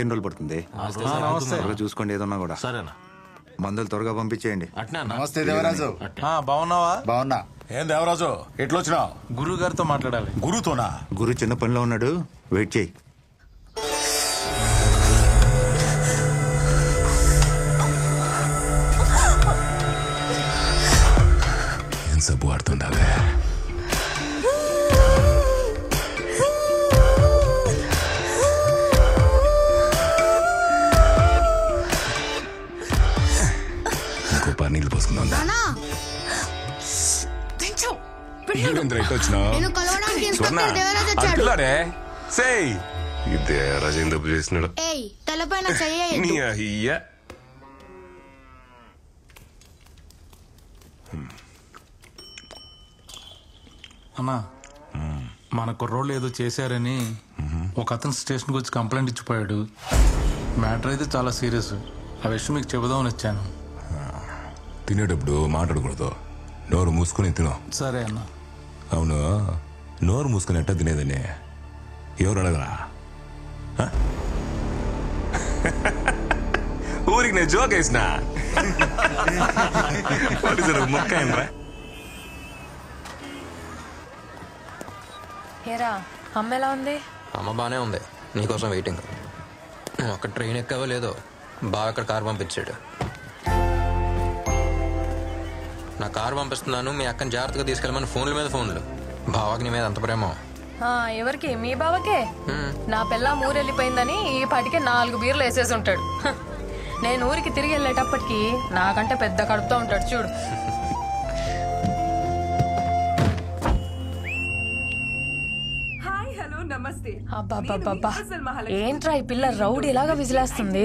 ఇంకెన్ని రోజులు పడుతుంది? త్వరగా చూసుకోండి ఏదన్నా కూడా. సరేనా? మందులు త్వరగా పంపించేయండి. నమస్తే దేవరాజు. బాగున్నావా? బాగున్నా. ఏం దేవరాజు ఎట్లొచ్చినావు? గురువు గారితో మాట్లాడాలి. గురుతోనా? గురు చిన్న పనిలో ఉన్నాడు, వెయిట్ చేయి. ఏం సబ్బు ఆడుతుండావే? ఇంకో పారు నీళ్ళు పోసుకుందాం. అన్నా, మన కుర్రోళ్ళు ఏదో చేశారని ఒక అతను స్టేషన్కి వచ్చి కంప్లైంట్ ఇచ్చిపోయాడు. మ్యాటర్ అయితే చాలా సీరియస్. ఆ విషయం మీకు చెబుదామని వచ్చాను. తినేటప్పుడు మాట్లాడకూడదు, నోరు మూసుకుని తిను. సరే అన్న. అవును, నోరు మూసుకుని ఎట్టా తినేదని ఎవరు అడగరా? ఊరికి నేను జోక్ వేసిన ముక్క ఏంట్రా? ఏరా, అమ్మ ఎలా ఉంది? అమ్మ బానే ఉంది, నీకోసం వెయిటింగ్. నువ్వు అక్కడ ట్రైన్ ఎక్కావో లేదో, బాగా అక్కడ కారు పంపించాడు. నా కారు పంపిస్తున్నాను, మీ అక్కని జాగ్రత్తగా తీసుకెళ్ళమని ఫోన్ల మీద ఫోన్లు. బావకి నీ మీద అంత ప్రేమ. ఎవరికి? మీ బావకే. నా పిల్ల ఊరెళ్ళిపోయిందని ఈ పాటికే 4 బీర్లు వేసేసి ఉంటాడు. నేను ఊరికి తిరిగి వెళ్ళేటప్పటికి నాకంటే పెద్ద కడుపుతో ఉంటాడు చూడు. అబ్బా, ఏంట్రా ఈ పిల్ల రౌడీలాగా విజిలేస్తుంది?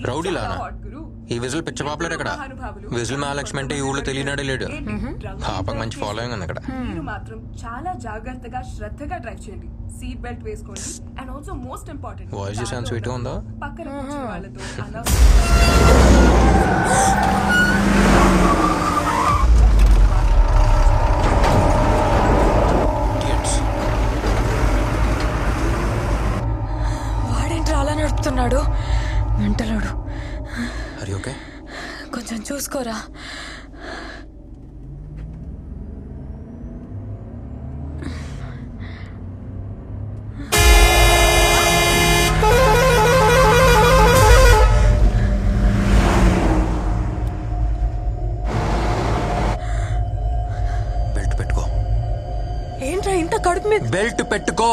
రౌడీలానా? ఈ విజిల్ పిచ్చ పాపులర్ ఇక్కడ. విజిల్ మహాలక్ష్మి అంటే ఈ ఊళ్ళో తెలియనాడే లేడు. పాపకు మంచి ఫాలోయింగ్ ఉంది అక్కడ. మాత్రం చాలా జాగ్రత్తగా శ్రద్ధగా డ్రైవ్ చేయండి. సీట్ బెల్ట్ వేసుకోండి. And also most important, voice చూసాను స్వీట్ గా ఉందా? పక్కన కూర్చున్న వాళ్ళతో వాడేంట్రా అలా నడుపుతున్నాడు? మెంటలోడు. ఓకే, కొంచెం చూసుకోరా. బెల్ట్ పెట్టుకో. ఏంట్రా ఇంత కడుపు మీద? బెల్ట్ పెట్టుకో.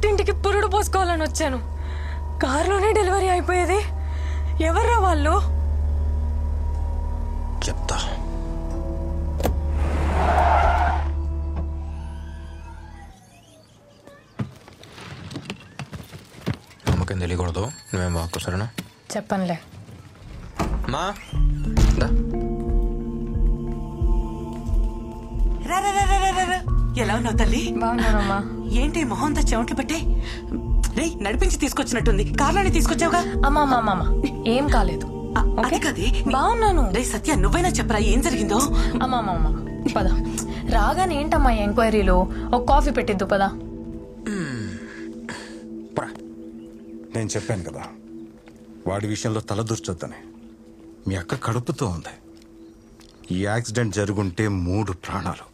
పుట్టింటికి పురుడు పోసుకోవాలని వచ్చాను. కారులోనే డెలివరీ అయిపోయేది. ఎవర్రా వాళ్ళు? చెప్తా. అమ్మకేం తెలియకూడదు, నువ్వేం వాక్కు సరేనా? చెప్పనులే. మా దా. ఎలా ఉన్నావు తల్లి? బాగున్నానమ్మా. ఏంటి మొహం తా చెమట్లు పట్టే? రే నడిపించి తీసుకొచ్చినట్టుంది. కార్లోనే తీసుకొచ్చావుగా? అమ్మా ఏం కాలేదు. అది కదే. బాగున్నాను. రే సత్య నువ్వైనా చెప్పరా ఏం జరిగిందో? అమ్మా పద. రాగానే ఏంటమ్మా ఎంక్వైరీలో? ఒక కాఫీ పెట్టిద్దు పద. నేను చెప్పాను కదా వాడి విషయంలో తలదూర్చొద్దని. మీ అక్క కడుపుతో ఉంది. ఈ యాక్సిడెంట్ జరుగుంటే 3 ప్రాణాలు.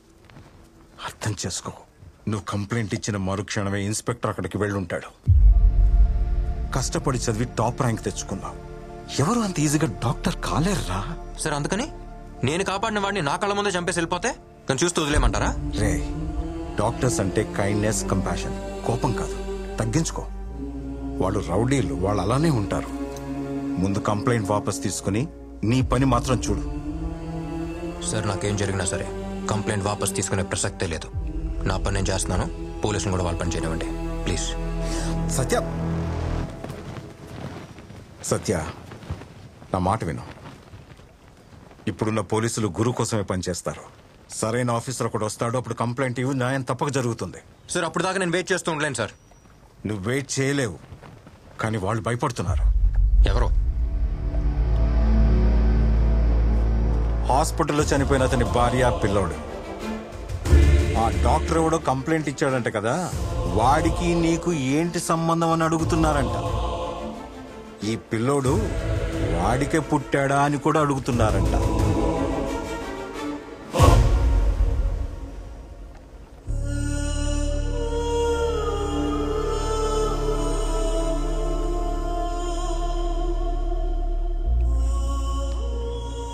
అర్థం చేసుకో. నువ్వు కంప్లైంట్ ఇచ్చిన మరుక్షణమే ఇన్స్పెక్టర్ అక్కడికి వెళ్ళుంటాడు. కష్టపడి చదివి టాప్ ర్యాంక్ తెచ్చుకున్నావు. ఎవరు అంత ఈజీగా డాక్టర్ కాలేర్రా? సరే అందుకని నేను కాపాడిన వాడిని నా కళ్ళ ముందే చంపేసి వెళ్ళిపోతే నేను చూస్తూ వదిలేమంటారా? రే, డాక్టర్స్ అంటే కైండ్నెస్, కంపాషన్, కోపం కాదు. తగ్గించుకో. వాళ్ళు రౌడీలు, వాళ్ళు అలానే ఉంటారు. ముందు కంప్లైంట్ వాపస్ తీసుకుని నీ పని మాత్రం చూడు. సార్ నాకేం జరిగినా సరే కంప్లైంట్ వాపస్ తీసుకునే ప్రసక్తే లేదు. నా పని నేను చేస్తున్నాను. పోలీసులు కూడా వాళ్ళ పని చేయనివ్వండి ప్లీజ్. సత్య నా మాట విను. ఇప్పుడున్న పోలీసులు గురు కోసమే పనిచేస్తారు. సరైన ఆఫీసర్ ఒకటి వస్తాడు, అప్పుడు కంప్లైంట్ ఇవ్వు, న్యాయం తప్పక జరుగుతుంది. సార్ అప్పుడు దాకా నేను వెయిట్ చేస్తూ ఉండలేను సార్. నువ్వు వెయిట్ చేయలేవు, కానీ వాళ్ళు భయపడుతున్నారు. ఎవరు? హాస్పిటల్లో చనిపోయిన అతని భార్య, పిల్లోడు. ఆ డాక్టర్ ఎవడో కంప్లైంట్ ఇచ్చాడంట కదా, వాడికి నీకు ఏంటి సంబంధం అని అడుగుతున్నారంట. ఈ పిల్లోడు వాడికే పుట్టాడా అని కూడా అడుగుతున్నారంట.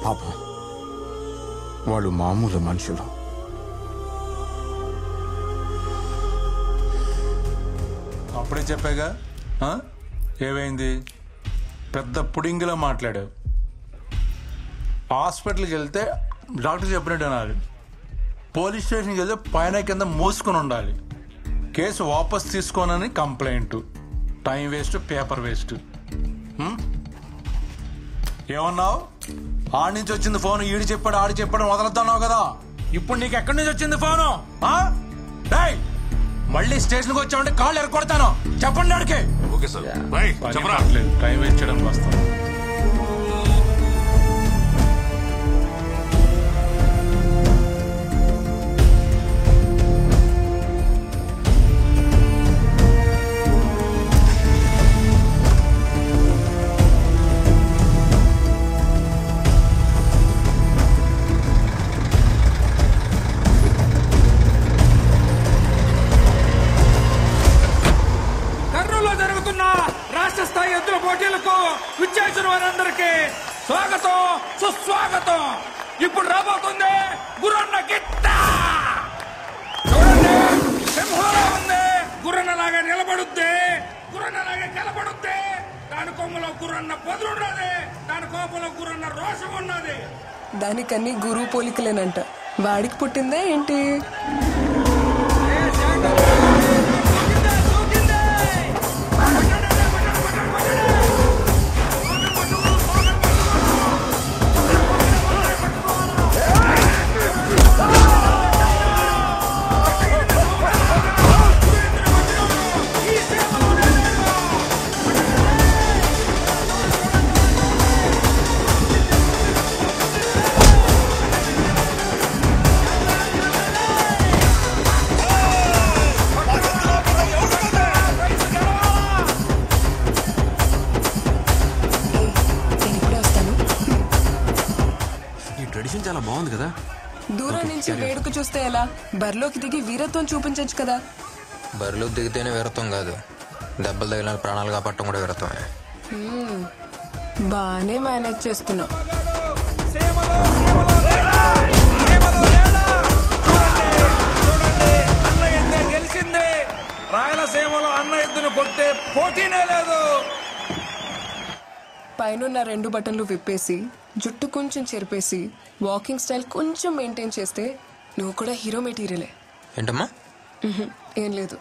పాపం వాళ్ళు మామూలు మనుషులు. అప్పుడే చెప్పాగా. ఏమైంది? పెద్ద పుడింగిలా మాట్లాడావు. హాస్పిటల్కి వెళ్తే డాక్టర్ చెప్పినట్టు అనాలి. పోలీస్ స్టేషన్కి వెళ్తే పైన కింద మూసుకొని ఉండాలి. కేసు వాపస్ తీసుకోనని complaint. Time waste, paper waste. ఏమన్నావు? ఆడి నుంచి వచ్చింది ఫోన్. ఈడు చెప్పాడు, ఆడి చెప్పాడు, వదలొద్దన్నావు కదా. ఇప్పుడు నీకు ఎక్కడి నుంచి వచ్చింది ఫోను? మళ్ళీ స్టేషన్కి వచ్చామంటే కాళ్ళు ఎరగొడతాను. చెప్పండి ఆడికి. టైం వేస్ట్ చేయడానికి వస్తాను. రాష్ట్ర స్థాయి ఎద్దుల పోటీలకు విచ్చేసిన వారందరికీ స్వాగతం, సుస్వాగతం. ఇప్పుడు రాబోతుంది గుర్రన్న గిట్ట. చూడండి, సింహంలా ఉంది. గుర్రన్నలాగా నిలబడుద్ది, గుర్రన్నలాగా నిలబడుద్ది. దాని కొమ్మలో గుర్రన్న పొదులున్నది, దాని కోపంలో గుర్రన్న రోషం ఉన్నది. దానికన్నీ గురువు పోలికలేనంట. వాడికి పుట్టిందా ఏంటి? చాలా బాగుంది కదా. దూరం నుంచి వేడుక చూస్తే ఎలా? బరిలోకి దిగి వీరత్వం చూపించచ్చు కదా. బరిలో దిగితేనే వీరత్వం కాదు, దెబ్బలు తగిలిన ప్రాణాలు కాపాడటం కూడా వీరత్వమే. బానే మేనేజ్ చేస్తున్నావు. గెలిచింది రాయలసీమలో అన్న కొట్టే పోటీనే లేదు. పైనున్న 2 బటన్లు విప్పేసి జుట్టు కొంచెం చెరిపేసి వాకింగ్ స్టైల్ కొంచెం మెయింటైన్ చేస్తే నువ్వు కూడా హీరో మెటీరియలే. ఏంటమ్మా? ఏం లేదు.